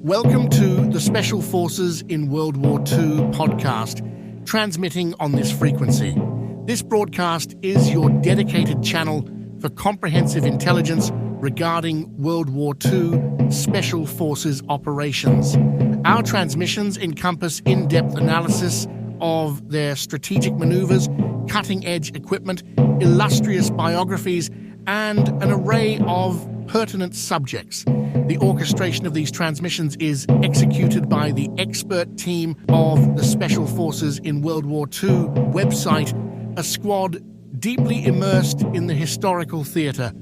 Welcome to the Special Forces in World War II podcast, transmitting on this frequency. This broadcast is your dedicated channel for comprehensive intelligence regarding World War II Special Forces operations. Our transmissions encompass in-depth analysis of their strategic maneuvers, cutting-edge equipment, illustrious biographies, and an array of pertinent subjects. The orchestration of these transmissions is executed by the expert team of the Special Forces in World War II website, a squad deeply immersed in the historical theatre.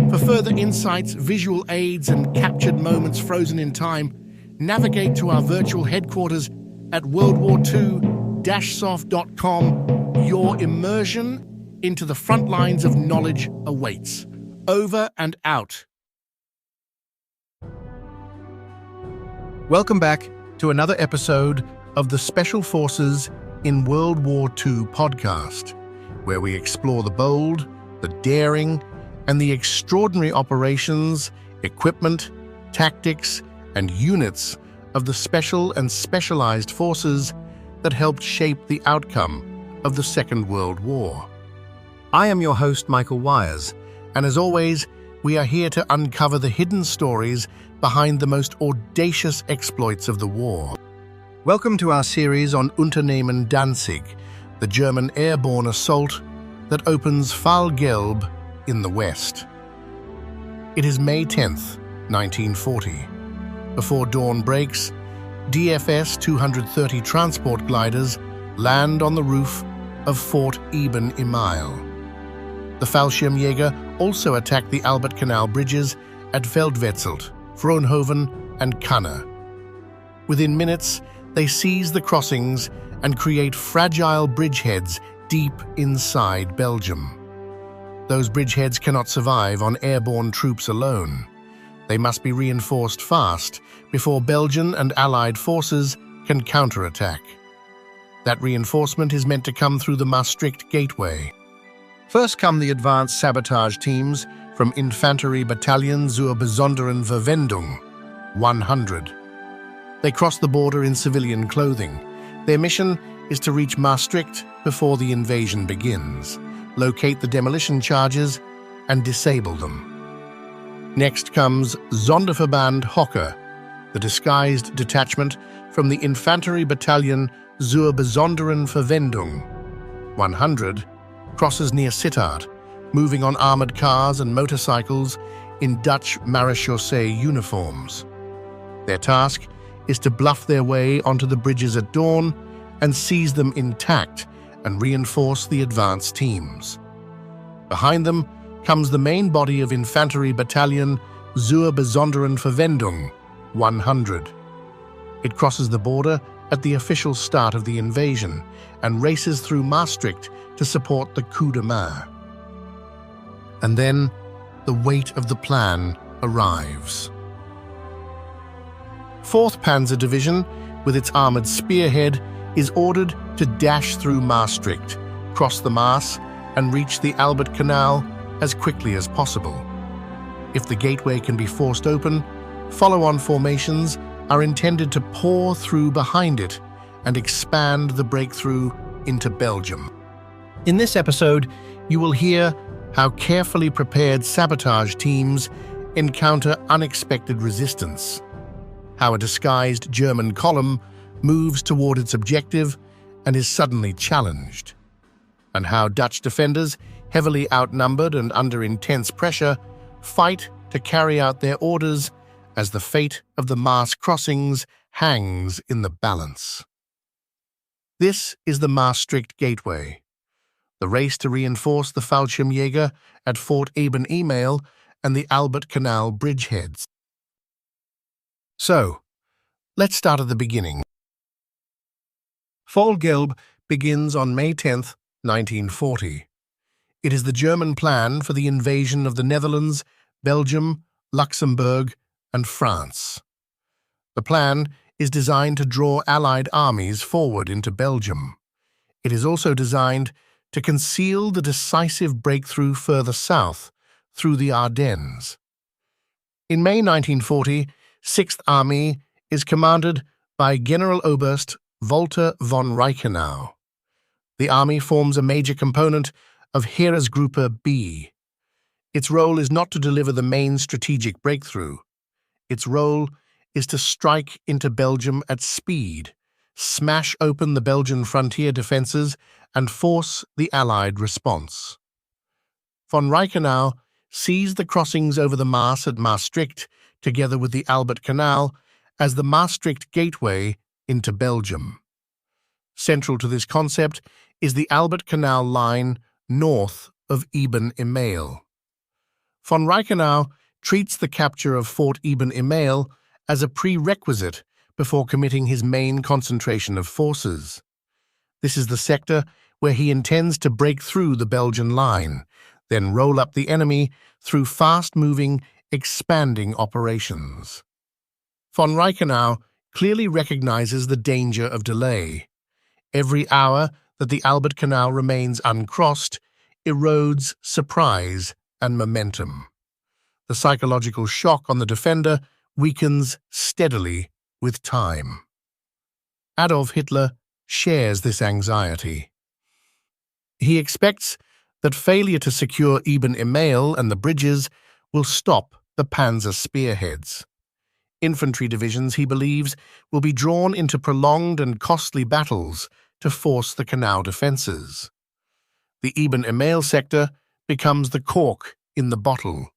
For further insights, visual aids, and captured moments frozen in time, navigate to our virtual headquarters at worldwar2-soft.com. Your immersion into the front lines of knowledge awaits. Over and out. Welcome back to another episode of the Special Forces in World War II podcast, where we explore the bold, the daring, and the extraordinary operations, equipment, tactics, and units of the special and specialized forces that helped shape the outcome of the Second World War. I am your host, Michael Wires, and as always, we are here to uncover the hidden stories behind the most audacious exploits of the war. Welcome to our series on Unternehmen Danzig, the German airborne assault that opens Fall Gelb in the west. It is May 10th, 1940. Before dawn breaks, DFS 230 transport gliders land on the roof of Fort Eben-Emael. The Fallschirmjäger also attack the Albert Canal bridges at Veldwezelt, Vroenhoven, and Kanne. Within minutes, they seize the crossings and create fragile bridgeheads deep inside Belgium. Those bridgeheads cannot survive on airborne troops alone. They must be reinforced fast before Belgian and Allied forces can counterattack. That reinforcement is meant to come through the Maastricht Gateway. First come the advanced sabotage teams from Infanterie-Bataillon zur besonderen Verwendung, 100. They cross the border in civilian clothing. Their mission is to reach Maastricht before the invasion begins, locate the demolition charges, and disable them. Next comes Sonderverband Hocke, the disguised detachment from the Infanterie-Bataillon zur besonderen Verwendung, 100, crosses near Sittard, moving on armored cars and motorcycles in Dutch Marechaussee uniforms. Their task is to bluff their way onto the bridges at dawn and seize them intact and reinforce the advance teams. Behind them comes the main body of Infanterie-Bataillon zur besonderen Verwendung, 100. It crosses the border at the official start of the invasion and races through Maastricht to support the coup de main. And then, the weight of the plan arrives. 4th Panzer Division, with its armored spearhead, is ordered to dash through Maastricht, cross the Maas, and reach the Albert Canal as quickly as possible. If the gateway can be forced open, follow-on formations are intended to pour through behind it and expand the breakthrough into Belgium. In this episode, you will hear how carefully prepared sabotage teams encounter unexpected resistance, how a disguised German column moves toward its objective and is suddenly challenged, and how Dutch defenders, heavily outnumbered and under intense pressure, fight to carry out their orders as the fate of the Maas crossings hangs in the balance. This is the Maastricht Gateway, the race to reinforce the Fallschirmjäger at Fort Eben-Emael and the Albert Canal bridgeheads. So, let's start at the beginning. Fall Gelb begins on May 10th, 1940. It is the German plan for the invasion of the Netherlands, Belgium, Luxembourg, and France. The plan is designed to draw Allied armies forward into Belgium. It is also designed to conceal the decisive breakthrough further south through the Ardennes. In May 1940, 6th Army is commanded by Generaloberst Walter von Reichenau. The army forms a major component of Heeresgruppe B. Its role is not to deliver the main strategic breakthrough. Its role is to strike into Belgium at speed, smash open the Belgian frontier defences, and force the Allied response. Von Reichenau sees the crossings over the Maas at Maastricht, together with the Albert Canal, as the Maastricht Gateway into Belgium. Central to this concept is the Albert Canal line north of Eben-Emael. Von Reichenau treats the capture of Fort Eben-Emael as a prerequisite before committing his main concentration of forces. This is the sector where he intends to break through the Belgian line, then roll up the enemy through fast-moving, expanding operations. Von Reichenau clearly recognizes the danger of delay. Every hour that the Albert Canal remains uncrossed erodes surprise and momentum. The psychological shock on the defender weakens steadily with time. Adolf Hitler shares this anxiety. He expects that failure to secure Eben-Emael and the bridges will stop the panzer spearheads. Infantry divisions, he believes, will be drawn into prolonged and costly battles to force the canal defences. The Eben-Emael sector becomes the cork in the bottle.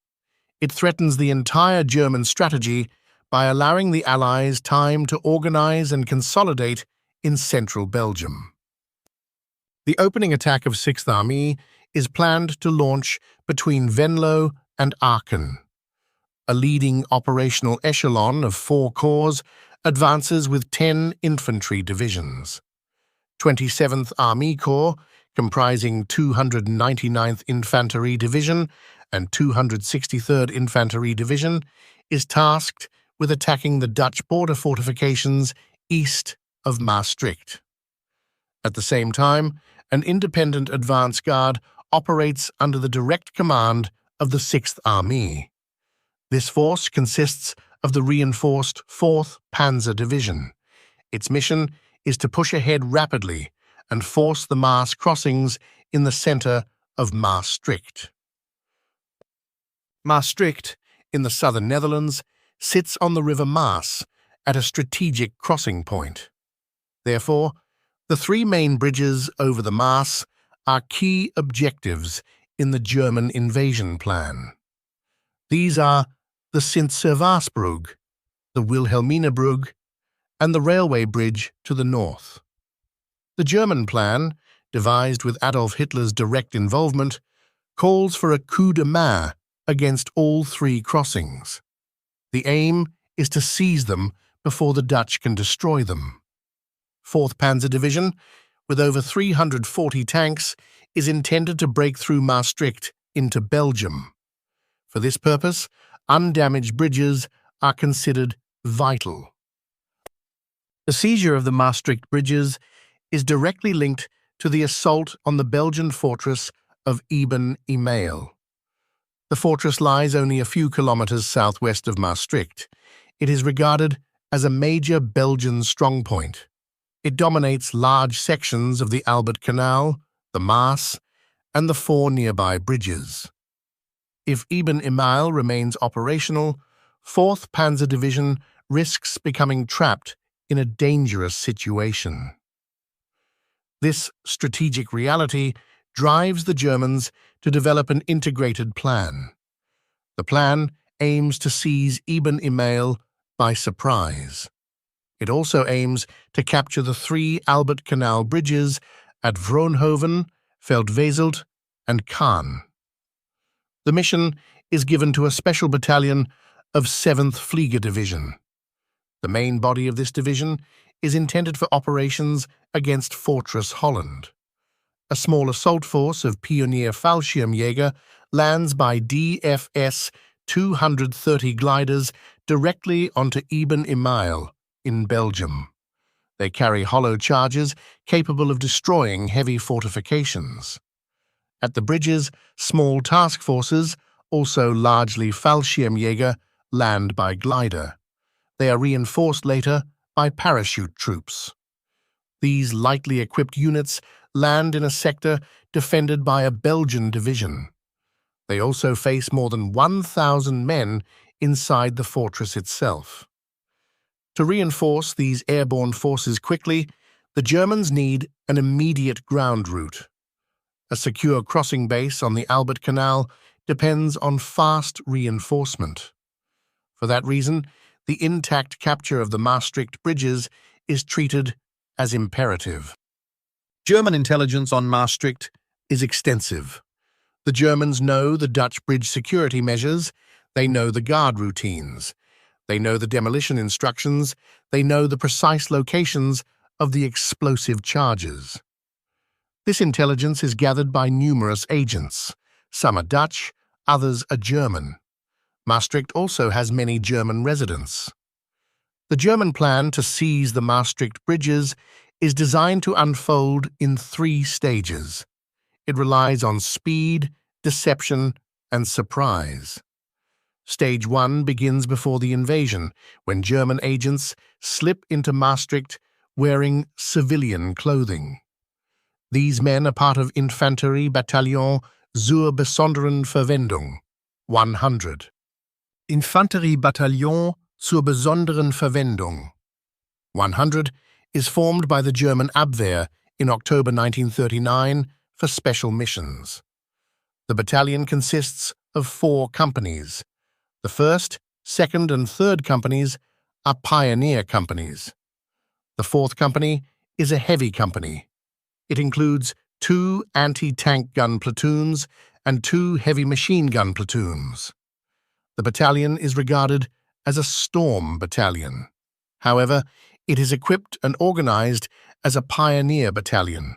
It threatens the entire German strategy by allowing the Allies time to organise and consolidate in central Belgium. The opening attack of 6th Army is planned to launch between Venlo and Aachen. A leading operational echelon of 4 corps advances with 10 infantry divisions. 27th Army Corps, comprising 299th Infanterie Division and 263rd Infanterie Division, is tasked with attacking the Dutch border fortifications east of Maastricht. At the same time, an independent advance guard operates under the direct command of the 6th Army. This force consists of the reinforced 4th Panzer Division. Its mission is to push ahead rapidly and force the Maas crossings in the centre of Maastricht. Maastricht, in the southern Netherlands, sits on the river Maas at a strategic crossing point. Therefore, the 3 main bridges over the Maas are key objectives in the German invasion plan. These are the Sint-Servaasbrug, the Wilhelminabrug, and the railway bridge to the north. The German plan, devised with Adolf Hitler's direct involvement, calls for a coup de main against all 3 crossings. The aim is to seize them before the Dutch can destroy them. 4th Panzer Division, with over 340 tanks, is intended to break through Maastricht into Belgium. For this purpose, undamaged bridges are considered vital. The seizure of the Maastricht bridges is directly linked to the assault on the Belgian fortress of Eben-Emael. The fortress lies only a few kilometers southwest of Maastricht. It is regarded as a major Belgian strongpoint. It dominates large sections of the Albert Canal, the Maas, and the 4 nearby bridges. If Eben-Emael remains operational, 4th Panzer Division risks becoming trapped in a dangerous situation. This strategic reality drives the Germans to develop an integrated plan. The plan aims to seize Eben-Emael by surprise. It also aims to capture the 3 Albert Canal bridges at Vroenhoven, Veldwezelt, and Kanne. The mission is given to a special battalion of 7th Flieger Division. The main body of this division is intended for operations against Fortress Holland. A small assault force of pioneer Fallschirmjäger lands by DFS 230 gliders directly onto Eben-Emael in Belgium. They carry hollow charges capable of destroying heavy fortifications. At the bridges, small task forces, also largely Fallschirmjäger, land by glider. They are reinforced later by parachute troops. These lightly equipped units land in a sector defended by a Belgian division. They also face more than 1,000 men inside the fortress itself. To reinforce these airborne forces quickly, the Germans need an immediate ground route. A secure crossing base on the Albert Canal depends on fast reinforcement. For that reason, the intact capture of the Maastricht bridges is treated as imperative. German intelligence on Maastricht is extensive. The Germans know the Dutch bridge security measures, they know the guard routines, they know the demolition instructions, they know the precise locations of the explosive charges. This intelligence is gathered by numerous agents. Some are Dutch, others are German. Maastricht also has many German residents. The German plan to seize the Maastricht bridges is designed to unfold in 3 stages. It relies on speed, deception, and surprise. Stage 1 begins before the invasion, when German agents slip into Maastricht wearing civilian clothing. These men are part of Infanterie-Bataillon zur besonderen Verwendung, 100. Infanterie-Bataillon zur besonderen Verwendung, 100, is formed by the German Abwehr in October 1939 for special missions. The battalion consists of 4 companies. The 1st, 2nd, and 3rd companies are pioneer companies. The 4th company is a heavy company. It includes 2 anti-tank gun platoons and 2 heavy machine gun platoons. The battalion is regarded as a storm battalion. However, it is equipped and organized as a pioneer battalion.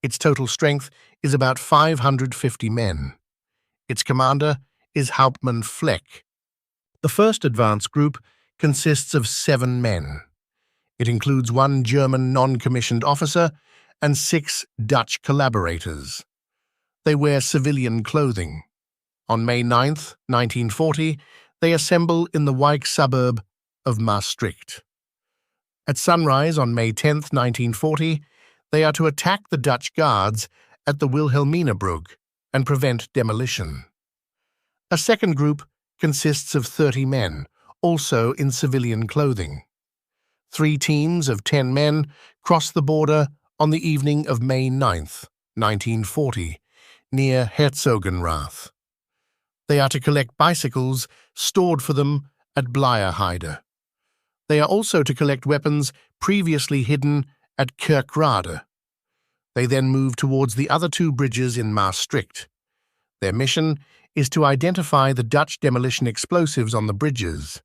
Its total strength is about 550 men. Its commander is Hauptmann Fleck. The 1st advance group consists of 7 men. It includes 1 German non-commissioned officer and 6 Dutch collaborators. They wear civilian clothing. On May 9, 1940, they assemble in the Wijk suburb of Maastricht. At sunrise on May 10, 1940, they are to attack the Dutch guards at the Wilhelminabrug and prevent demolition. A 2nd group consists of 30 men, also in civilian clothing. 3 teams of 10 men cross the border on the evening of May 9, 1940, near Herzogenrath. They are to collect bicycles stored for them at Bleierheide. They are also to collect weapons previously hidden at Kerkrade. They then move towards the other 2 bridges in Maastricht. Their mission is to identify the Dutch demolition explosives on the bridges.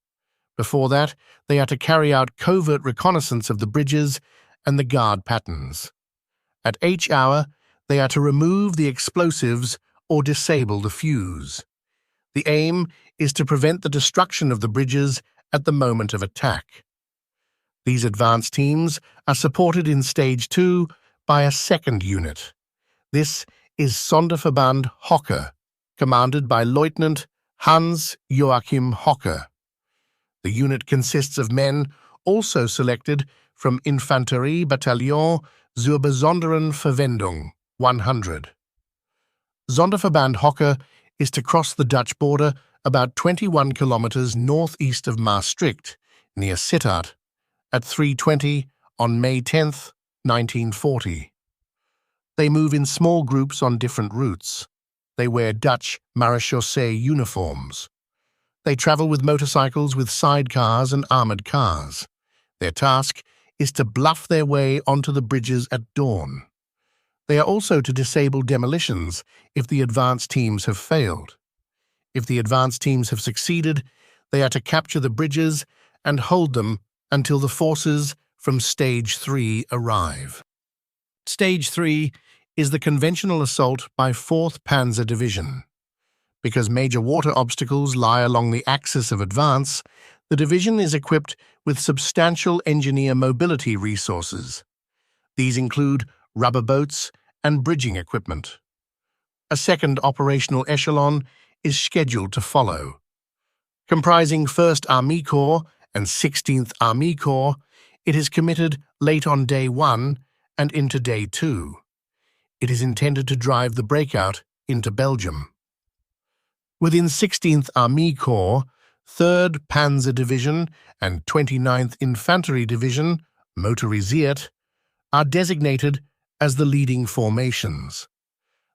Before that, they are to carry out covert reconnaissance of the bridges and the guard patterns. At each hour, they are to remove the explosives or disable the fuse. The aim is to prevent the destruction of the bridges at the moment of attack. These advance teams are supported in Stage 2 by a 2nd unit. This is Sonderverband Hocke, commanded by Lieutenant Hans Joachim Hocke. The unit consists of men also selected from Infanterie-Bataillon zur besonderen Verwendung, 100. Sonderverband Hocke is to cross the Dutch border about 21 kilometers northeast of Maastricht, near Sittard, at 3:20 on May 10, 1940. They move in small groups on different routes. They wear Dutch Marechaussee uniforms. They travel with motorcycles with sidecars and armored cars. Their task is to bluff their way onto the bridges at dawn. They are also to disable demolitions if the advance teams have failed. If the advance teams have succeeded, they are to capture the bridges and hold them until the forces from Stage 3 arrive. Stage 3 is the conventional assault by 4th Panzer Division. Because major water obstacles lie along the axis of advance, the division is equipped with substantial engineer mobility resources. These include rubber boats and bridging equipment. A 2nd operational echelon is scheduled to follow. Comprising 1st Army Corps and 16th Army Corps, it is committed late on Day 1 and into Day 2. It is intended to drive the breakout into Belgium. Within 16th Army Corps, 3rd Panzer Division and 29th Infantry Division, motorisiert, are designated as the leading formations.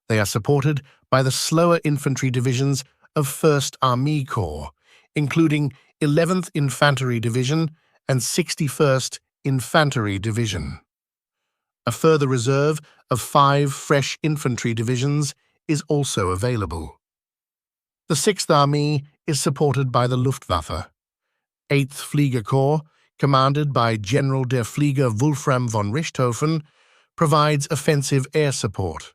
They are supported by the slower infantry divisions of 1st Army Corps, including 11th Infantry Division and 61st Infantry Division. A further reserve of 5 fresh infantry divisions is also available. The 6th Army is supported by the Luftwaffe. 8th Flieger Corps, commanded by General der Flieger Wolfram von Richthofen, provides offensive air support.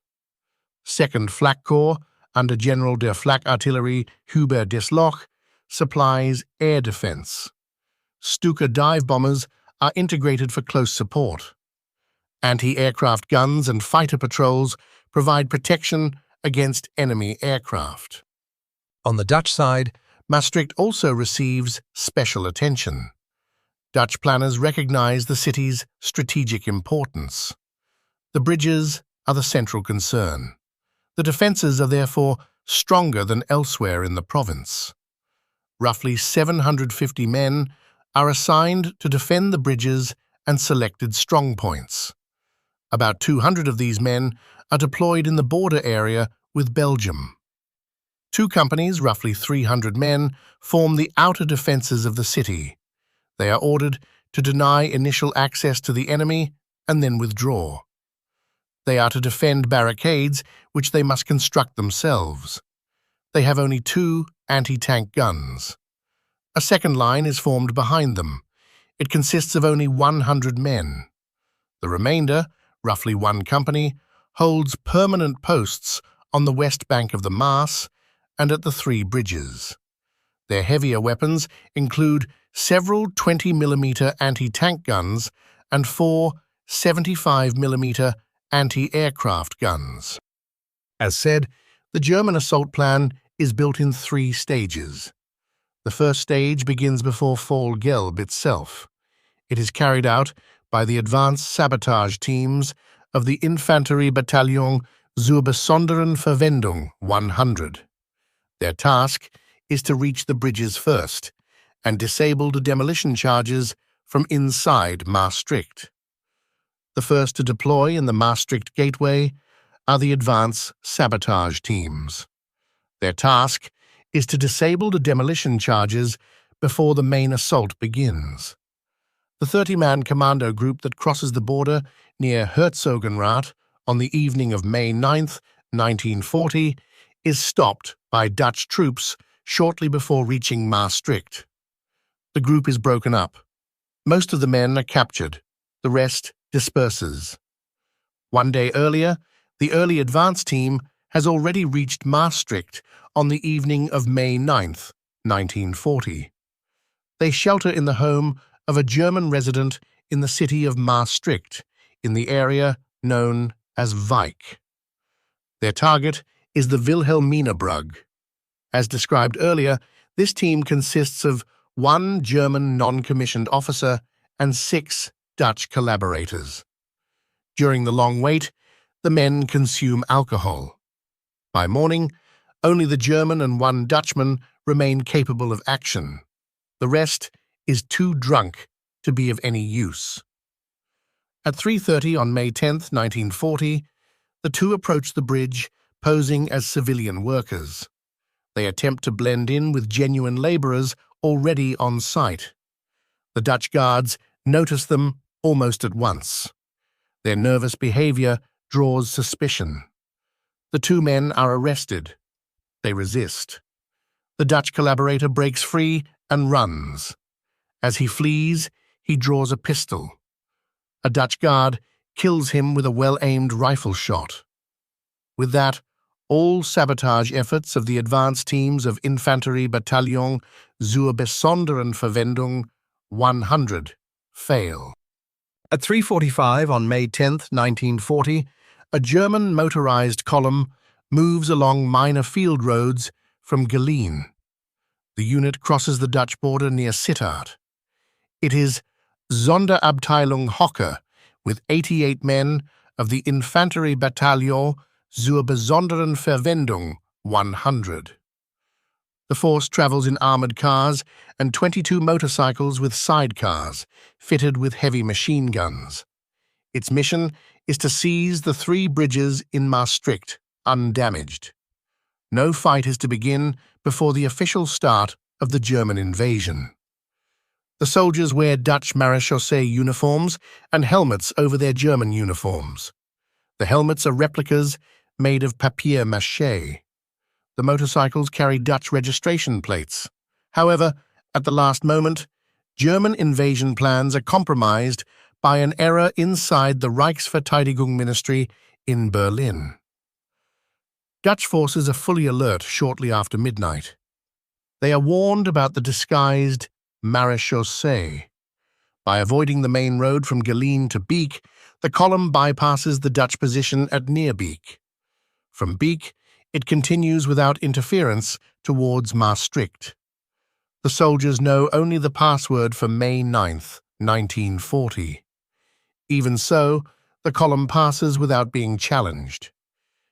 2nd Flak Corps, under General der Flak Artillery Hubert Desloch, supplies air defense. Stuka dive bombers are integrated for close support. Anti-aircraft guns and fighter patrols provide protection against enemy aircraft. On the Dutch side, Maastricht also receives special attention. Dutch planners recognize the city's strategic importance. The bridges are the central concern. The defences are therefore stronger than elsewhere in the province. Roughly 750 men are assigned to defend the bridges and selected strongpoints. About 200 of these men are deployed in the border area with Belgium. 2 companies, roughly 300 men, form the outer defences of the city. They are ordered to deny initial access to the enemy and then withdraw. They are to defend barricades which they must construct themselves. They have only 2 anti-tank guns. A second line is formed behind them. It consists of only 100 men. The remainder, roughly 1 company, holds permanent posts on the west bank of the Maas and at the 3 bridges. Their heavier weapons include several 20mm anti-tank guns and 4 75mm anti-aircraft guns. As said, the German assault plan is built in 3 stages. The first stage begins before Fall Gelb itself. It is carried out by the advanced sabotage teams of the Infanterie-Bataillon zur besonderen Verwendung 100. Their task is to reach the bridges first and disable the demolition charges from inside Maastricht. The first to deploy in the Maastricht Gateway are the advance sabotage teams. Their task is to disable the demolition charges before the main assault begins. The 30-man commando group that crosses the border near Herzogenrath on the evening of May 9, 1940, is stopped by Dutch troops shortly before reaching Maastricht. The group is broken up. Most of the men are captured. The rest disperses. 1 day earlier, the early advance team has already reached Maastricht on the evening of May 9, 1940. They shelter in the home of a German resident in the city of Maastricht, in the area known as Wijk. Their target is the Wilhelminabrug. As described earlier, this team consists of 1 German non-commissioned officer and 6 Dutch collaborators. During the long wait, the men consume alcohol. By morning, only the German and 1 Dutchman remain capable of action. The rest is too drunk to be of any use. At 3:30 on May 10, 1940, the 2 approach the bridge posing as civilian workers. They attempt to blend in with genuine labourers already on site. The Dutch guards notice them almost at once. Their nervous behaviour draws suspicion. The 2 men are arrested. They resist. The Dutch collaborator breaks free and runs. As he flees, he draws a pistol. A Dutch guard kills him with a well-aimed rifle shot. With that, all sabotage efforts of the advance teams of Infanterie-Bataillon zur besonderen Verwendung 100 fail. At 3:45 on May 10, 1940, a German motorized column moves along minor field roads from Geleen. The unit crosses the Dutch border near Sittard. It is Sonderabteilung Hocke with 88 men of the Infanterie-Bataillon zur besonderen Verwendung 100. The force travels in armoured cars and 22 motorcycles with sidecars, fitted with heavy machine guns. Its mission is to seize the 3 bridges in Maastricht undamaged. No fight is to begin before the official start of the German invasion. The soldiers wear Dutch Marechaussee uniforms and helmets over their German uniforms. The helmets are replicas made of papier-mâché. The motorcycles carry Dutch registration plates. However, at the last moment, German invasion plans are compromised by an error inside the Reichsverteidigung Ministry in Berlin. Dutch forces are fully alert shortly after midnight. They are warned about the disguised Marechaussee. By avoiding the main road from Geleen to Beek, the column bypasses the Dutch position at near Beek. From Beek, it continues without interference towards Maastricht. The soldiers know only the password for May 9th, 1940. Even so, the column passes without being challenged.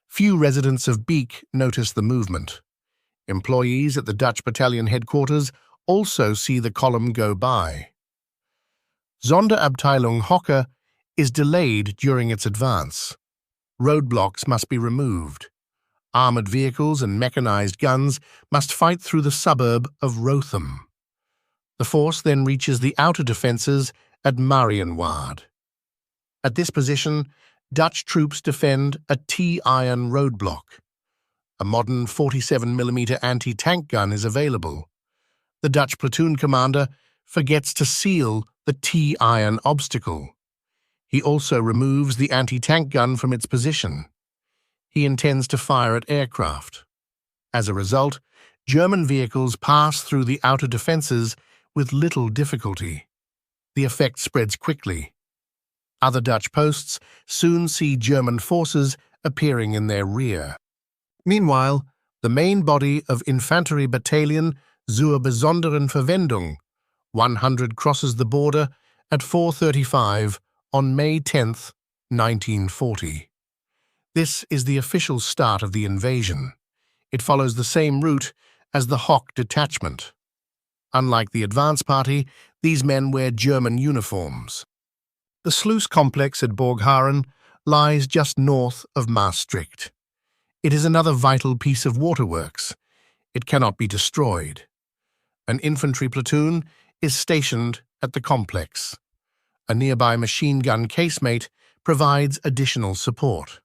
Few residents of Beek notice the movement. Employees at the Dutch battalion headquarters also see the column go by. Sonderabteilung Hocke is delayed during its advance. Roadblocks must be removed. Armoured vehicles and mechanized guns must fight through the suburb of Vroenhoven. The force then reaches the outer defences at Marienwaard. At this position, Dutch troops defend a T-iron roadblock. A modern 47mm anti-tank gun is available. The Dutch platoon commander forgets to seal the T-iron obstacle. He also removes the anti-tank gun from its position. He intends to fire at aircraft. As a result, German vehicles pass through the outer defences with little difficulty. The effect spreads quickly. Other Dutch posts soon see German forces appearing in their rear. Meanwhile, the main body of Infanterie-Bataillon zur besonderen Verwendung 100 crosses the border at 4:35 on May 10, 1940. This is the official start of the invasion. It follows the same route as the Hocke detachment. Unlike the advance party, these men wear German uniforms. The sluice complex at Borgharen lies just north of Maastricht. It is another vital piece of waterworks. It cannot be destroyed. An infantry platoon is stationed at the complex. A nearby machine gun casemate provides additional support.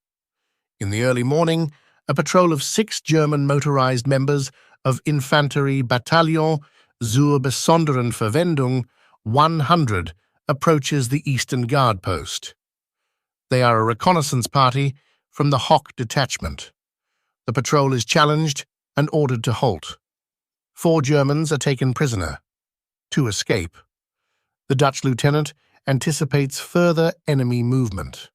In the early morning, a patrol of 6 German motorized members of Infanterie-Bataillon zur besonderen Verwendung 100 approaches the Eastern Guard post. They are a reconnaissance party from the Hocke detachment. The patrol is challenged and ordered to halt. 4 Germans are taken prisoner. 2 escape. The Dutch lieutenant anticipates further enemy movement.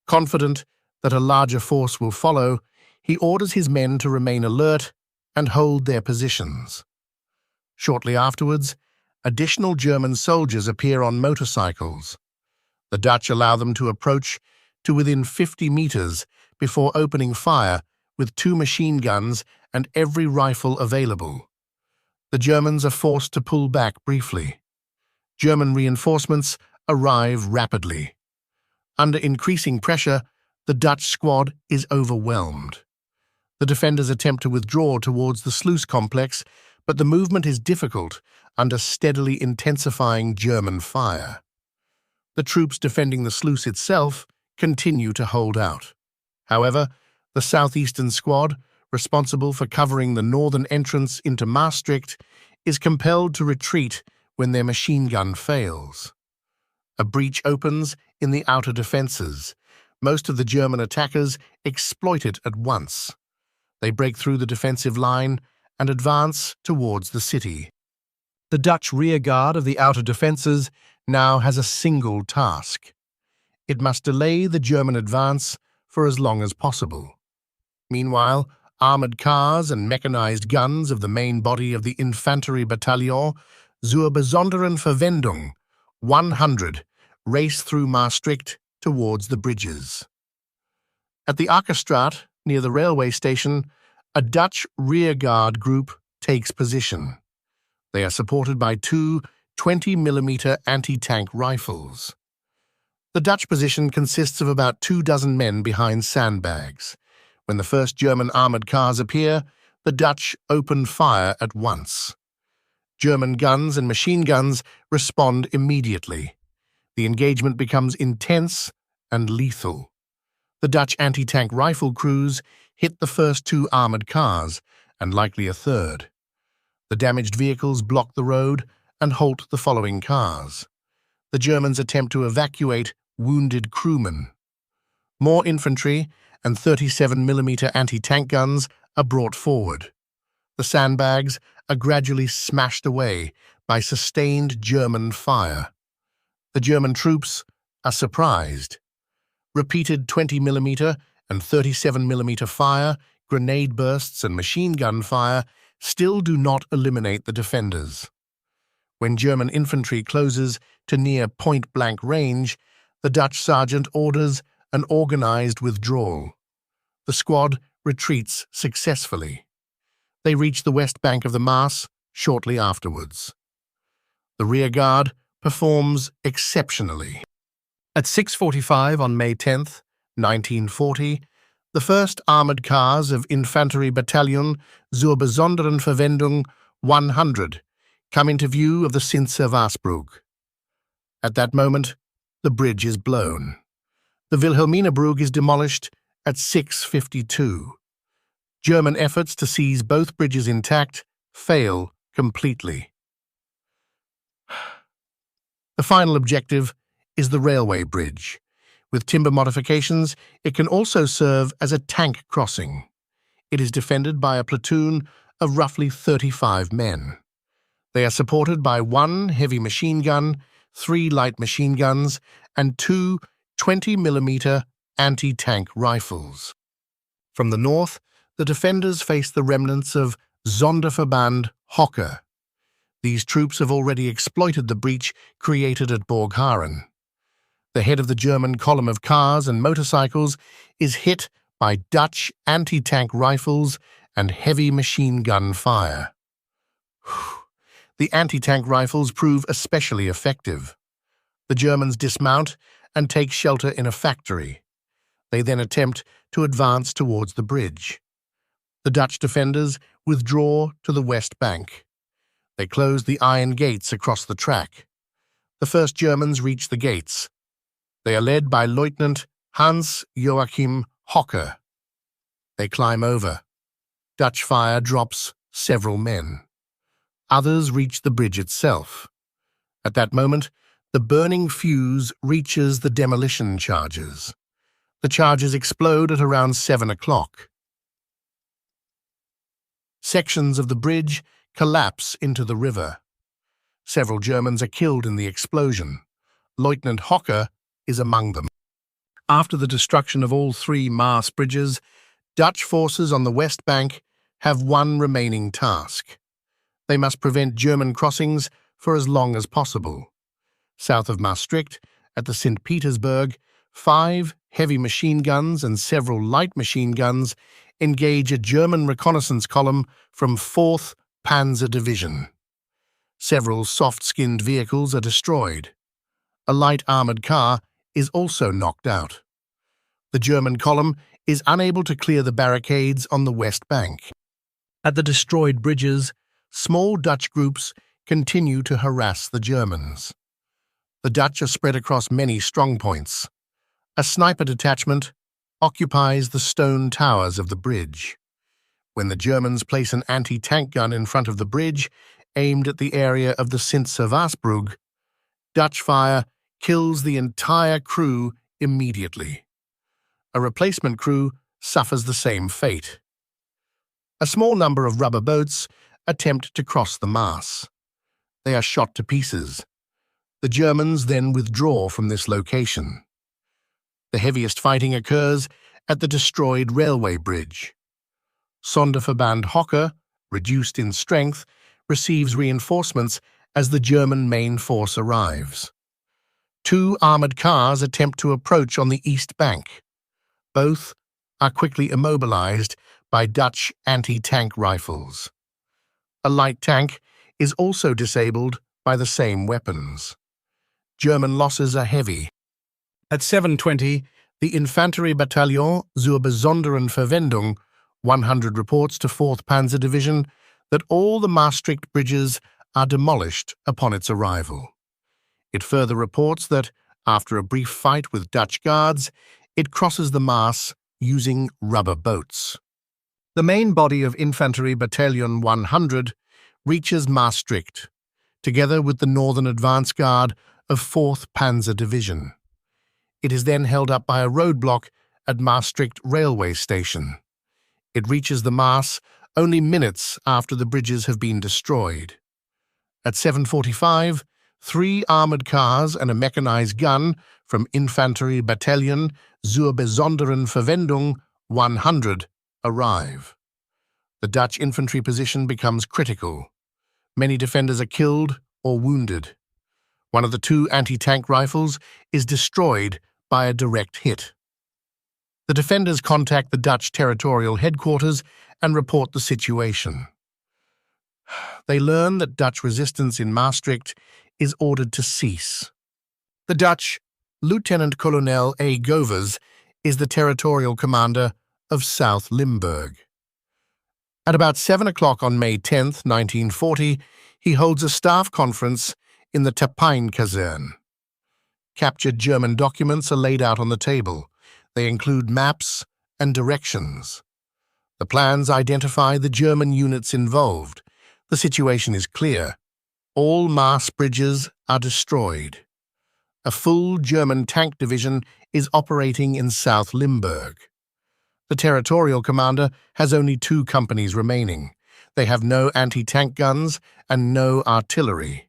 Confident that a larger force will follow, he orders his men to remain alert and hold their positions. Shortly afterwards, additional German soldiers appear on motorcycles. The Dutch allow them to approach to within 50 meters before opening fire with 2 machine guns and every rifle available. The Germans are forced to pull back briefly. German reinforcements arrive rapidly. Under increasing pressure, the Dutch squad is overwhelmed. The defenders attempt to withdraw towards the sluice complex, but the movement is difficult under steadily intensifying German fire. The troops defending the sluice itself continue to hold out. However, the southeastern squad, responsible for covering the northern entrance into Maastricht, is compelled to retreat when their machine gun fails. A breach opens in the outer defences. Most of the German attackers exploit it at once. They break through the defensive line and advance towards the city. The Dutch rearguard of the outer defences now has a single task. It must delay the German advance for as long as possible. Meanwhile, armoured cars and mechanized guns of the main body of the Infanterie-Bataillon zur besonderen Verwendung 100 race through Maastricht towards the bridges. At the Akkerstraat, near the railway station, a Dutch rearguard group takes position. They are supported by two 20mm anti-tank rifles. The Dutch position consists of about 24 men behind sandbags. When the first German armoured cars appear, the Dutch open fire at once. German guns and machine guns respond immediately. The engagement becomes intense and lethal. The Dutch anti-tank rifle crews hit the first two armoured cars, and likely a third. The damaged vehicles block the road and halt the following cars. The Germans attempt to evacuate wounded crewmen. More infantry and 37mm anti-tank guns are brought forward. The sandbags are gradually smashed away by sustained German fire. The German troops are surprised. Repeated 20mm and 37mm fire, grenade bursts and machine gun fire still do not eliminate the defenders. When German infantry closes to near point-blank range, the Dutch sergeant orders an organized withdrawal. The squad retreats successfully. They reach the west bank of the Maas shortly afterwards. The rearguard performs exceptionally. At 6:45 on May 10th, 1940, the first armoured cars of Infanterie-Bataillon zur besonderen Verwendung 100 come into view of the Sint-Servaasbrug. At that moment, the bridge is blown. The Wilhelminabrug is demolished at 6:52. German efforts to seize both bridges intact fail completely. The final objective is the railway bridge. With timber modifications, it can also serve as a tank crossing. It is defended by a platoon of roughly 35 men. They are supported by one heavy machine gun, 3 light machine guns, and 2 20mm anti-tank rifles. From the north, the defenders face the remnants of Sonderverband Hocke. These troops have already exploited the breach created at Borgharen. The head of the German column of cars and motorcycles is hit by Dutch anti-tank rifles and heavy machine gun fire. The anti-tank rifles prove especially effective. The Germans dismount and take shelter in a factory. They then attempt to advance towards the bridge. The Dutch defenders withdraw to the west bank. They close the iron gates across the track. The first Germans reach the gates. They are led by Lieutenant Hans Joachim Hocke. They climb over. Dutch fire drops several men. Others reach the bridge itself. At that moment, the burning fuse reaches the demolition charges. The charges explode at around 7 o'clock. Sections of the bridge collapse into the river. Several Germans are killed in the explosion. Lieutenant Hocke is among them. After the destruction of all 3 Maas bridges, Dutch forces on the west bank have one remaining task. They must prevent German crossings for as long as possible. South of Maastricht, at the St. Petersburg, 5 heavy machine guns and several light machine guns engage a German reconnaissance column from 4th Panzer-Division. Several soft-skinned vehicles are destroyed. A light armoured car is also knocked out. The German column is unable to clear the barricades on the west bank. At the destroyed bridges, small Dutch groups continue to harass the Germans. The Dutch are spread across many strongpoints. A sniper detachment occupies the stone towers of the bridge. When the Germans place an anti-tank gun in front of the bridge, aimed at the area of the Sint-Servaasbrug, Dutch fire kills the entire crew immediately. A replacement crew suffers the same fate. A small number of rubber boats attempt to cross the Maas. They are shot to pieces. The Germans then withdraw from this location. The heaviest fighting occurs at the destroyed railway bridge. Sonderverband Hocke, reduced in strength, receives reinforcements as the German main force arrives. Two armoured cars attempt to approach on the east bank. Both are quickly immobilized by Dutch anti-tank rifles. A light tank is also disabled by the same weapons. German losses are heavy. At 7:20, the Infanterie-Bataillon zur besonderen Verwendung 100 reports to 4th Panzer-Division that all the Maastricht bridges are demolished upon its arrival. It further reports that, after a brief fight with Dutch guards, it crosses the Maas using rubber boats. The main body of Infanterie-Bataillon 100 reaches Maastricht, together with the northern advance guard of 4th Panzer Division. It is then held up by a roadblock at Maastricht railway station. It reaches the Maas only minutes after the bridges have been destroyed. At 7:45, 3 armoured cars and a mechanized gun from Infanterie-Bataillon zur besonderen Verwendung 100 arrive. The Dutch infantry position becomes critical. Many defenders are killed or wounded. One of the 2 anti-tank rifles is destroyed by a direct hit. The defenders contact the Dutch territorial headquarters and report the situation. They learn that Dutch resistance in Maastricht is ordered to cease. The Dutch Lieutenant Colonel A. Govers is the territorial commander of South Limburg. At about 7 o'clock on May 10, 1940, he holds a staff conference in the Tapijn Kazerne. Captured German documents are laid out on the table. They include maps and directions. The plans identify the German units involved. The situation is clear. All Maas bridges are destroyed. A full German tank division is operating in South Limburg. The territorial commander has only 2 companies remaining. They have no anti-tank guns and no artillery.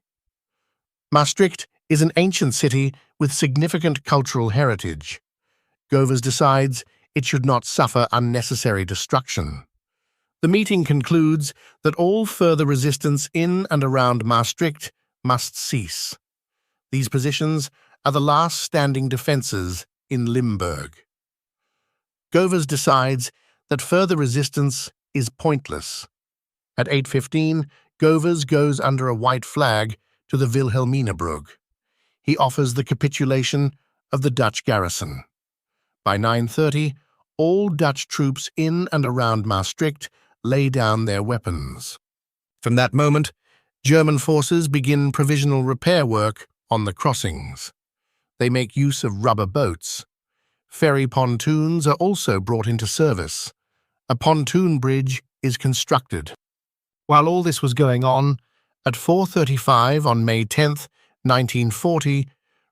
Maastricht is an ancient city with significant cultural heritage. Govers decides it should not suffer unnecessary destruction. The meeting concludes that all further resistance in and around Maastricht must cease. These positions are the last standing defences in Limburg. Govers decides that further resistance is pointless. At 8:15, Govers goes under a white flag to the Wilhelminabrug. He offers the capitulation of the Dutch garrison. By 9:30, all Dutch troops in and around Maastricht lay down their weapons. From that moment, German forces begin provisional repair work on the crossings. They make use of rubber boats. Ferry pontoons are also brought into service. A pontoon bridge is constructed. While all this was going on, at 4:35 on May 10, 1940,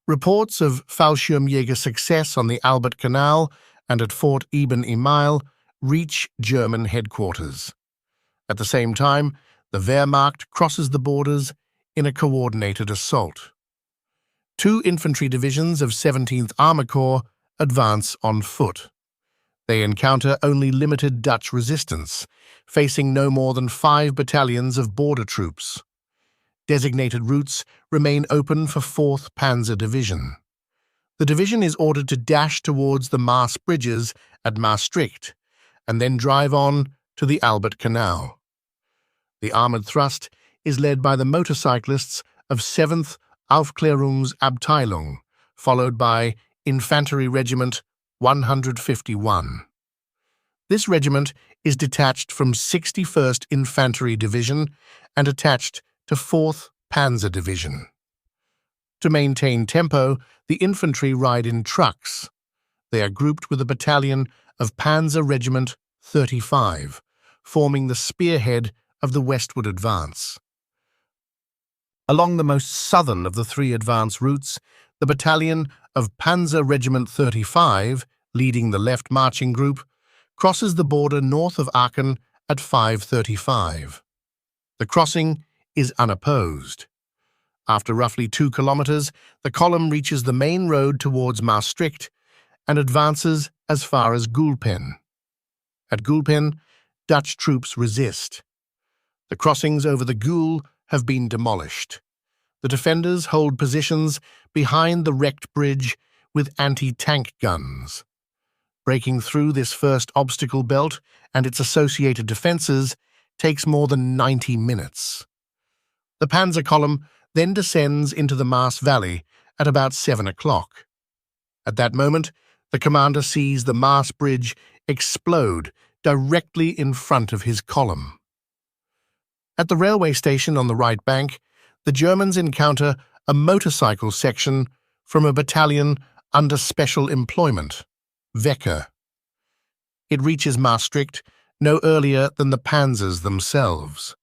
reports of Fallschirmjäger success on the Albert Canal and at Fort Eben-Emael reach German headquarters. At the same time, the Wehrmacht crosses the borders in a coordinated assault. 2 infantry divisions of 17th Armour Corps advance on foot. They encounter only limited Dutch resistance, facing no more than 5 battalions of border troops. Designated routes remain open for 4th Panzer Division. The division is ordered to dash towards the Maas bridges at Maastricht and then drive on to the Albert Canal. The armoured thrust is led by the motorcyclists of 7th Aufklärungsabteilung, followed by Infantry Regiment 151. This regiment is detached from 61st Infantry Division and attached to 4th Panzer Division. To maintain tempo, the infantry ride in trucks. They are grouped with a battalion of Panzer Regiment 35, forming the spearhead of the westward advance. Along the most southern of the 3 advance routes, the battalion of Panzer Regiment 35, leading the left marching group, crosses the border north of Aachen at 5:35. The crossing is unopposed. After roughly 2 kilometers, the column reaches the main road towards Maastricht and advances as far as Gulpen. At Gulpen, Dutch troops resist. The crossings over the Gul have been demolished. The defenders hold positions behind the wrecked bridge with anti-tank guns. Breaking through this first obstacle belt and its associated defenses takes more than 90 minutes. The panzer column then descends into the Maas Valley at about 7 o'clock. At that moment, the commander sees the Maas Bridge explode directly in front of his column. At the railway station on the right bank, the Germans encounter a motorcycle section from a battalion under special employment, Wecker. It reaches Maastricht no earlier than the panzers themselves.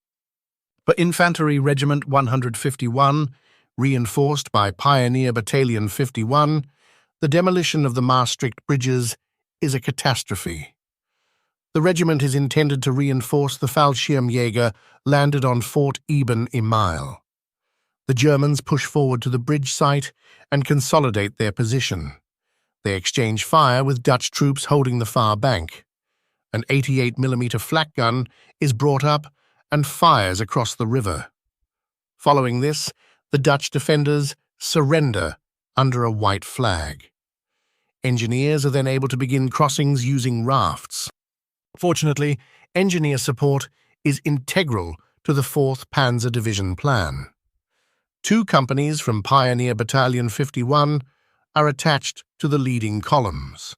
For Infantry Regiment 151, reinforced by Pioneer Battalion 51, the demolition of the Maastricht bridges is a catastrophe. The regiment is intended to reinforce the Fallschirmjäger landed on Fort Eben-Emael. The Germans push forward to the bridge site and consolidate their position. They exchange fire with Dutch troops holding the far bank. An 88mm flak gun is brought up and fires across the river. Following this, the Dutch defenders surrender under a white flag. Engineers are then able to begin crossings using rafts. Fortunately, engineer support is integral to the 4th Panzer Division plan. 2 companies from Pioneer Battalion 51 are attached to the leading columns.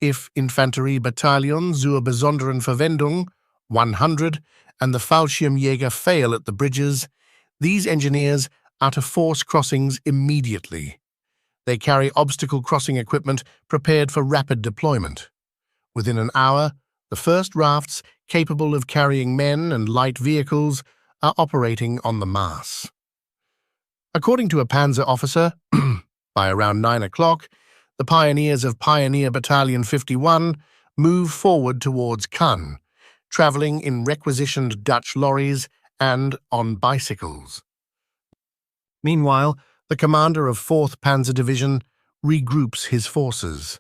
If Infanterie-Bataillon zur besonderen Verwendung 100 and the Fallschirmjäger fail at the bridges, these engineers are to force crossings immediately. They carry obstacle crossing equipment prepared for rapid deployment. Within an hour, the first rafts capable of carrying men and light vehicles are operating on the Maas. According to a panzer officer, by around 9 o'clock, the pioneers of Pioneer Battalion 51 move forward towards Kanne, traveling in requisitioned Dutch lorries and on bicycles. Meanwhile, the commander of 4th Panzer Division regroups his forces.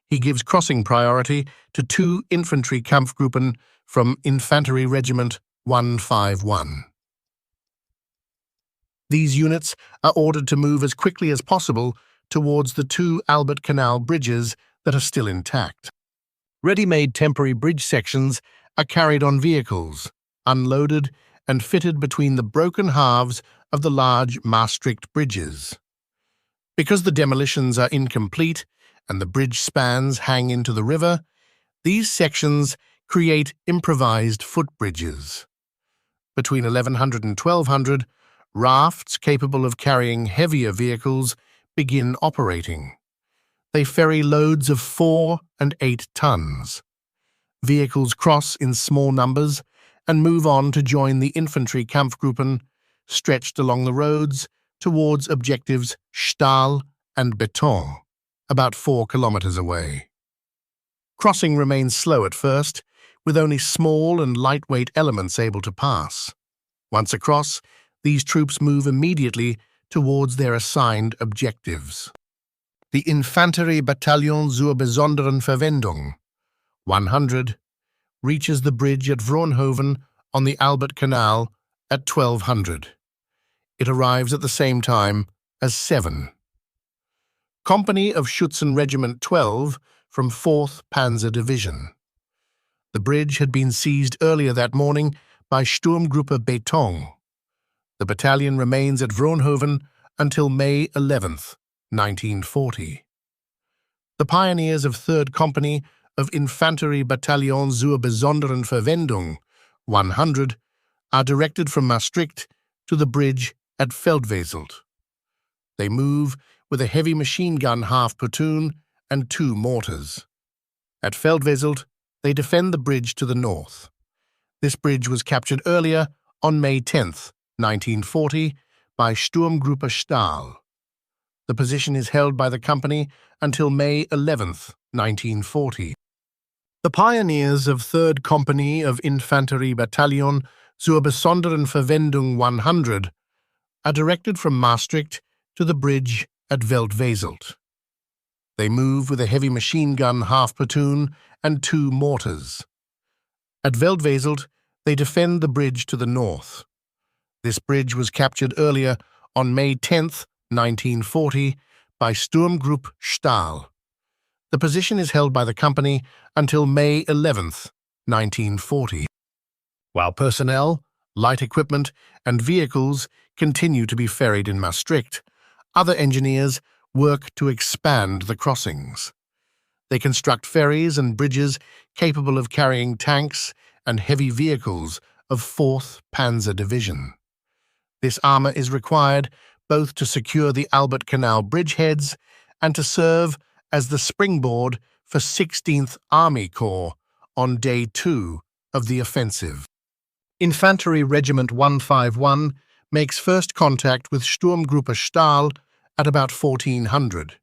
He gives crossing priority to 2 infantry Kampfgruppen from Infanterie Regiment 151. These units are ordered to move as quickly as possible towards the 2 Albert Canal bridges that are still intact. Ready-made temporary bridge sections are carried on vehicles, unloaded and fitted between the broken halves of the large Maastricht bridges. Because the demolitions are incomplete and the bridge spans hang into the river, these sections create improvised footbridges. Between 1100 and 1200, rafts capable of carrying heavier vehicles begin operating. They ferry loads of 4 and 8 tons. Vehicles cross in small numbers and move on to join the infantry Kampfgruppen stretched along the roads towards objectives Stahl and Beton, about 4 kilometers away. Crossing remains slow at first, with only small and lightweight elements able to pass. Once across, these troops move immediately towards their assigned objectives. The Infanterie-Bataillon zur besonderen Verwendung 100 reaches the bridge at Vroenhoven on the Albert Canal at 1200. It arrives at the same time as 7. Company of Schützen Regiment 12 from 4th Panzer Division. The bridge had been seized earlier that morning by Sturmgruppe Beton. The battalion remains at Vroenhoven until May 11th, 1940. The pioneers of 3rd Company of Infanterie-Bataillon zur besonderen Verwendung 100 are directed from Maastricht to the bridge at Veldwezelt. They move with a heavy machine gun half platoon and 2 mortars. At Veldwezelt, they defend the bridge to the north. This bridge was captured earlier on May 10th, 1940, by Sturmgruppe Stahl. The position is held by the company until May 11th, 1940. The pioneers of 3rd Company of Infanterie-Bataillon zur besonderen Verwendung 100 are directed from Maastricht to the bridge at Veldwezelt. They move with a heavy machine gun half platoon and 2 mortars. At Veldwezelt, they defend the bridge to the north. This bridge was captured earlier on May 10, 1940, by Sturmgruppe Stahl. The position is held by the company until May 11, 1940, while personnel, light equipment, and vehicles continue to be ferried in Maastricht. Other engineers work to expand the crossings. They construct ferries and bridges capable of carrying tanks and heavy vehicles of 4th Panzer Division. This armor is required both to secure the Albert Canal bridgeheads and to serve as the springboard for 16th Army Corps on Day 2 of the offensive. Infanterie Regiment 151 makes first contact with Sturmgruppe Stahl at about 1400.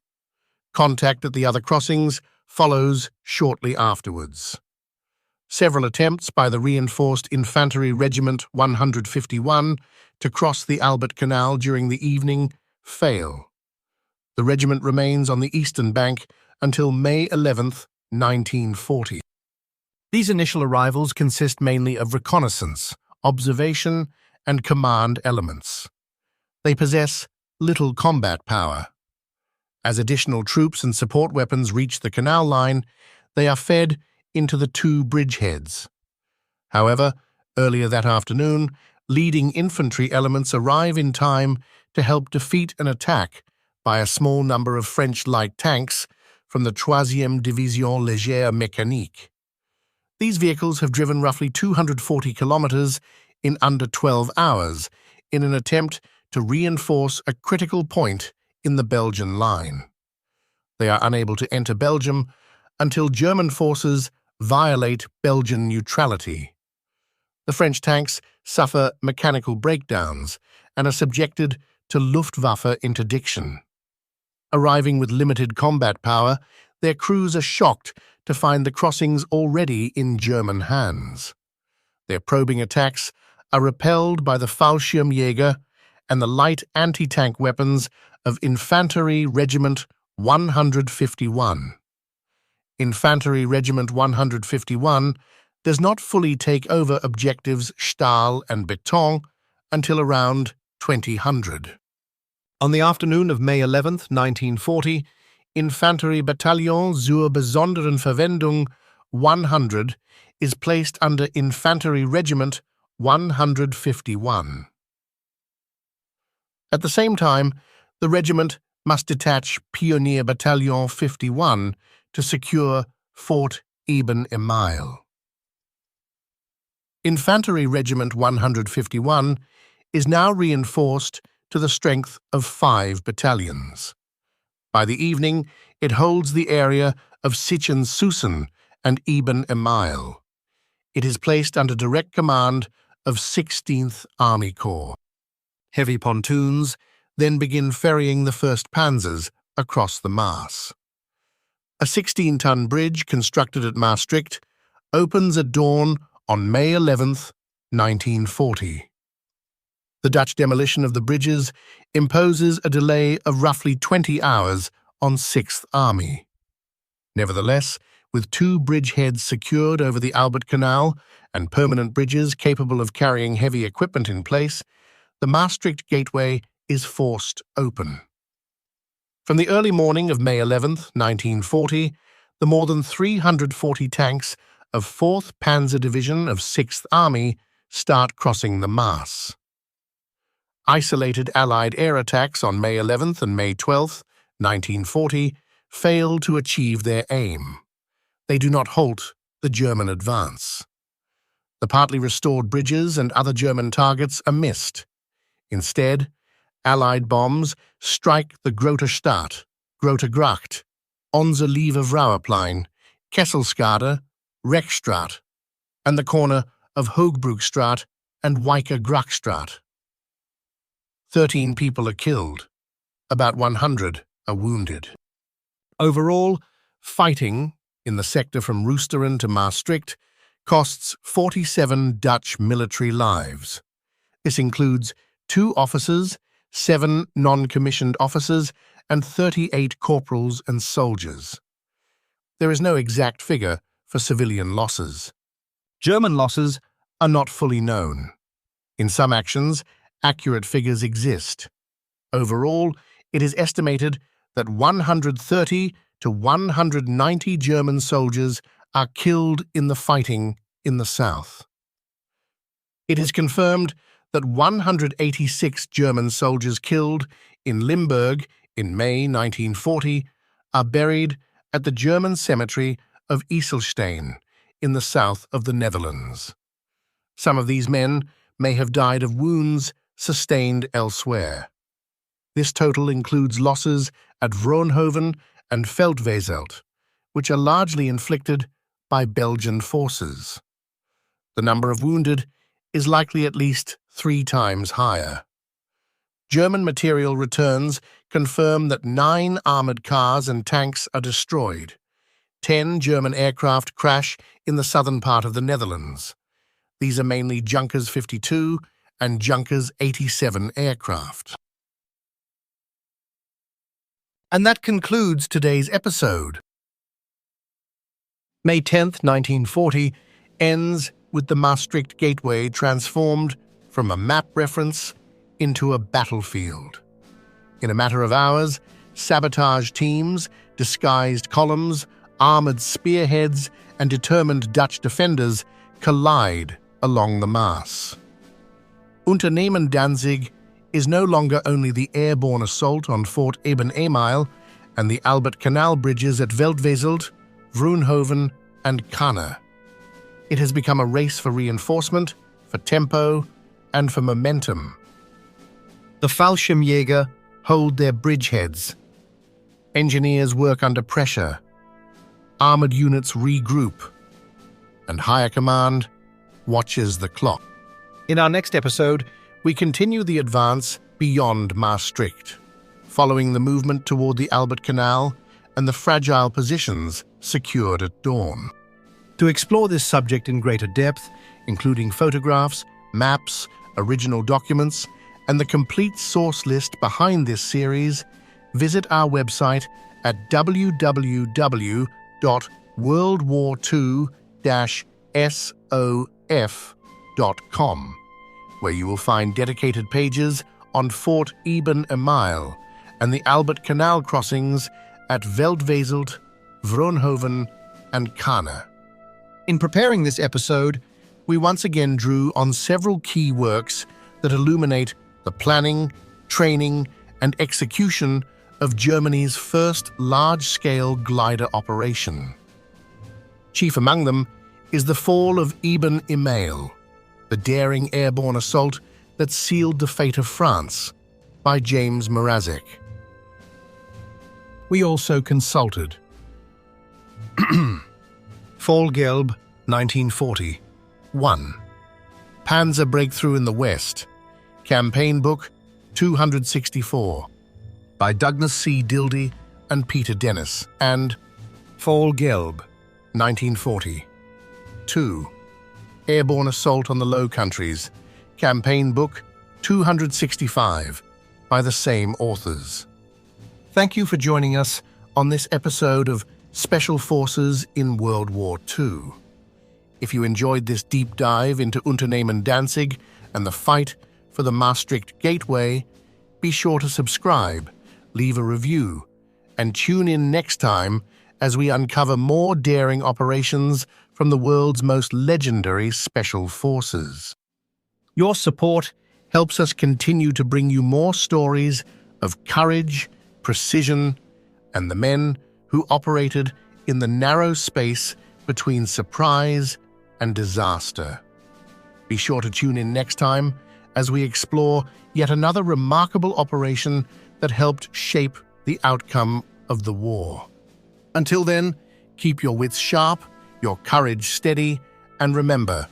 Contact at the other crossings follows shortly afterwards. Several attempts by the reinforced Infanterie Regiment 151 to cross the Albert Canal during the evening fail. The regiment remains on the eastern bank until May 11, 1940. These initial arrivals consist mainly of reconnaissance, observation, and command elements. They possess little combat power. As additional troops and support weapons reach the canal line, they are fed into the 2 bridgeheads. However, earlier that afternoon, leading infantry elements arrive in time to help defeat an attack by a small number of French light tanks from the 3e Division Légère Mécanique. These vehicles have driven roughly 240 kilometers in under 12 hours in an attempt to reinforce a critical point in the Belgian line. They are unable to enter Belgium until German forces violate Belgian neutrality. The French tanks suffer mechanical breakdowns and are subjected to Luftwaffe interdiction. Arriving with limited combat power, their crews are shocked to find the crossings already in German hands. Their probing attacks are repelled by the Fallschirmjäger and the light anti-tank weapons of Infanterie Regiment 151. Infanterie Regiment 151 does not fully take over objectives Stahl and Beton until around 2000. On the afternoon of May 11, 1940, Infanterie-Bataillon zur besonderen Verwendung 100 is placed under Infanterie Regiment 151. At the same time, the regiment must detach Pioneer Battalion 51 to secure Fort Eben-Emael. Infanterie Regiment 151 is now reinforced to the strength of 5 battalions. By the evening, it holds the area of Sichensusen and Eben-Emael. It is placed under direct command of 16th Army Corps. Heavy pontoons then begin ferrying the 1st Panzers across the Maas. A 16-ton bridge constructed at Maastricht opens at dawn on May 11, 1940. The Dutch demolition of the bridges imposes a delay of roughly 20 hours on 6th Army. Nevertheless, with 2 bridgeheads secured over the Albert Canal and permanent bridges capable of carrying heavy equipment in place, the Maastricht Gateway is forced open. From the early morning of May 11, 1940, the more than 340 tanks of 4th Panzer Division of 6th Army start crossing the Maas. Isolated Allied air attacks on May 11 and May 12, 1940, fail to achieve their aim. They do not halt the German advance. The partly restored bridges and other German targets are missed. Instead, Allied bombs strike the Grote Stadt, Grote Gracht, Onze Lieve Vrouwenplein, Kesselskade, Rekstraat, and the corner of Hoogbroekstraat and Wijkergrachtstraat. 13 people are killed. About 100 are wounded. Overall, fighting in the sector from Roosteren to Maastricht costs 47 Dutch military lives. This includes 2 officers, 7 non-commissioned officers, and 38 corporals and soldiers. There is no exact figure for civilian losses. German losses are not fully known. In some actions, accurate figures exist. Overall, it is estimated that 130 to 190 German soldiers are killed in the fighting in the south. It is confirmed that 186 German soldiers killed in Limburg in May 1940 are buried at the German cemetery of Ijsselstein in the south of the Netherlands. Some of these men may have died of wounds sustained elsewhere. This total includes losses at Vroenhoven and Veldwezelt, which are largely inflicted by Belgian forces. The number of wounded is likely at least 3 times higher. German material returns confirm that 9 armoured cars and tanks are destroyed. 10 German aircraft crash in the southern part of the Netherlands. These are mainly Junkers 52 and Junkers 87 aircraft. And that concludes today's episode. May 10th, 1940 ends with the Maastricht Gateway transformed from a map reference into a battlefield. In a matter of hours, sabotage teams, disguised columns, armoured spearheads, and determined Dutch defenders collide along the Maas. Unternehmen Danzig is no longer only the airborne assault on Fort Eben-Emael and the Albert Canal bridges at Veldwezelt, Vroenhoven, and Kanne. It has become a race for reinforcement, for tempo, and for momentum. The Fallschirmjäger hold their bridgeheads. Engineers work under pressure. Armoured units regroup. And higher command watches the clock. In our next episode, we continue the advance beyond Maastricht, following the movement toward the Albert Canal and the fragile positions secured at dawn. To explore this subject in greater depth, including photographs, maps, original documents, and the complete source list behind this series, visit our website at www.worldwar2-sof.com, where you will find dedicated pages on Fort Eben-Emael and the Albert Canal crossings at Veldwezelt, Vroenhoven, and Kanne. In preparing this episode, we once again drew on several key works that illuminate the planning, training, and execution of Germany's first large-scale glider operation. Chief among them is the Fall of Eben-Emael, the daring airborne assault that sealed the fate of France, by James Mrazek. We also consulted Fall Gelb, 1940. 1. Panzer Breakthrough in the West. Campaign Book 264 by Douglas C. Dildy and Peter Dennis, and Fall Gelb, 1940. 2. Airborne Assault on the Low Countries. Campaign Book 265 by the same authors. Thank you for joining us on this episode of Special Forces in World War II. If you enjoyed this deep dive into Unternehmen Danzig and the fight for the Maastricht Gateway, be sure to subscribe, leave a review, and tune in next time as we uncover more daring operations from the world's most legendary special forces. Your support helps us continue to bring you more stories of courage, precision, and the men who operated in the narrow space between surprise and disaster. Be sure to tune in next time as we explore yet another remarkable operation that helped shape the outcome of the war. Until then, keep your wits sharp, your courage steady, and remember,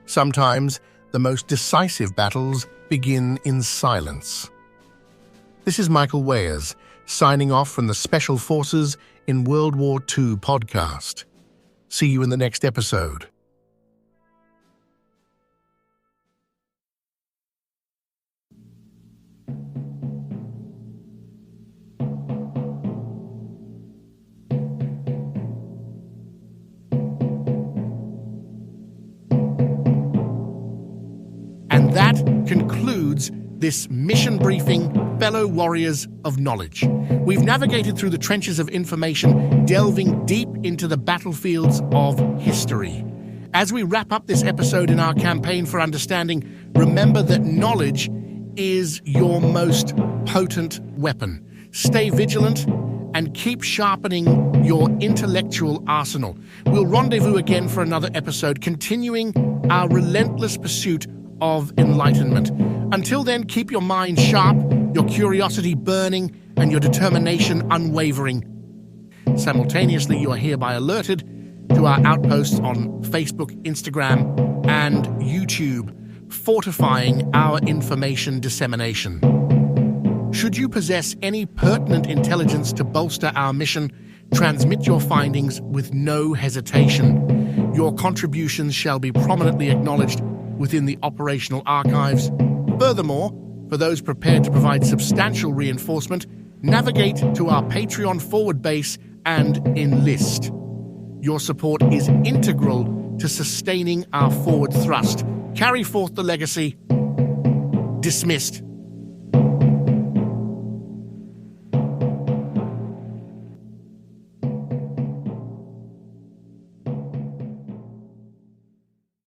sometimes the most decisive battles begin in silence. This is Michael Weyers, signing off from the Special Forces in World War II podcast. See you in the next episode. And that concludes this mission briefing, fellow warriors of knowledge. We've navigated through the trenches of information, delving deep into the battlefields of history. As we wrap up this episode in our campaign for understanding, remember that knowledge is your most potent weapon. Stay vigilant and keep sharpening your intellectual arsenal. We'll rendezvous again for another episode, continuing our relentless pursuit of enlightenment. Until then, keep your mind sharp, your curiosity burning, and your determination unwavering. Simultaneously, you are hereby alerted to our outposts on Facebook, Instagram, and YouTube, fortifying our information dissemination. Should you possess any pertinent intelligence to bolster our mission, transmit your findings with no hesitation. Your contributions shall be prominently acknowledged within the operational archives. Furthermore, for those prepared to provide substantial reinforcement, navigate to our Patreon forward base and enlist. Your support is integral to sustaining our forward thrust. Carry forth the legacy. Dismissed.